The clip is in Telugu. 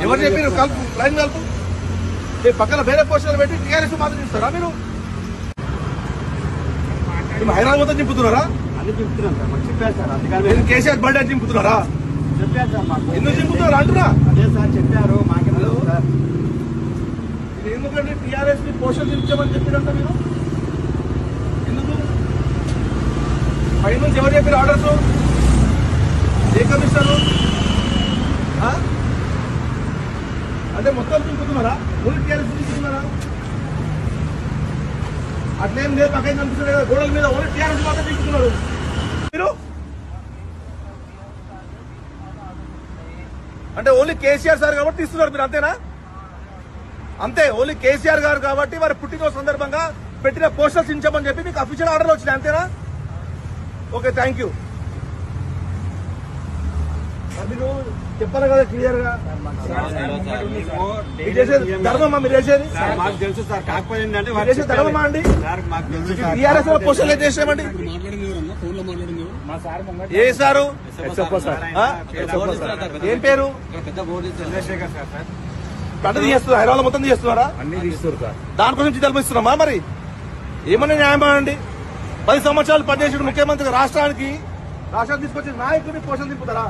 ఎవరు చెప్పారు కలుపు లైన్ కలుపు పక్కన వేరే పోస్టులు పెట్టి టీఆర్ఎస్ మాత్రం చూస్తారా మీరు హైదరాబాద్ మొత్తం చింపుతున్నారా అన్ని చెప్తున్నాను సార్ మాకు చెప్పారు సార్ అందుకని కేసీఆర్ బర్త్డే చింపుతున్నారా చెప్పారు సార్ మాకు ఎందుకు చింపుతున్నారు అంటున్నా అదే సార్ చెప్పారు మాకే సార్ ఎందుకంటే టీఆర్ఎస్ ని పోస్టులు చింపమని చెప్పినంత మీరు ఎందుకు పై నుంచి ఎవరు చెప్పారు ఆర్డర్స్ ఏ కమిషనరు అంటే మొత్తం చింపుతున్నారా ఓన్లీ టీఆర్ఎస్ చింపుతున్నారా అట్లేం లేదు పక్కన కనిపిస్తుంది కదా గోడల మీద ఓన్లీ టీఆర్ఎస్ మాత్రం చింపుతున్నారు మీరు అంటే ఓన్లీ కేసీఆర్ సార్ కాబట్టి తీస్తున్నారు మీరు అంతేనా అంతే ఓన్లీ కేసీఆర్ గారు కాబట్టి వారి పుట్టినరోజు సందర్భంగా పెట్టిన పోస్టర్స్ చించమని చెప్పి మీకు అఫీషియల్ ఆర్డర్లు వచ్చినాయి అంతేనా ఓకే థ్యాంక్ యూ మీరు చెప్పాలి కదా క్లియర్ గా ధర్మమా మీరు చేసేది మాకు తెలుసు సార్ కాకపోతే ఏంటంటే చేసే ధర్మమా అండి మాకు తెలుసు టీఆర్ఎస్ పోస్టర్లు చేసామండి ఏ సారు ఏం పేరు చంద్రశేఖర్ సార్ పంట తీస్తున్నారు హైదరాబాద్ మొత్తం తీస్తున్నారా అన్ని తీస్తారు సార్ దానికోసం తెలిపిస్తున్నామా మరి ఏమన్నా న్యాయమా అండి 10 సంవత్సరాలు పనిచేసిన ముఖ్యమంత్రి రాష్ట్రానికి తీసుకొచ్చిన నాయకుడిని పోషణ తిప్పుతారా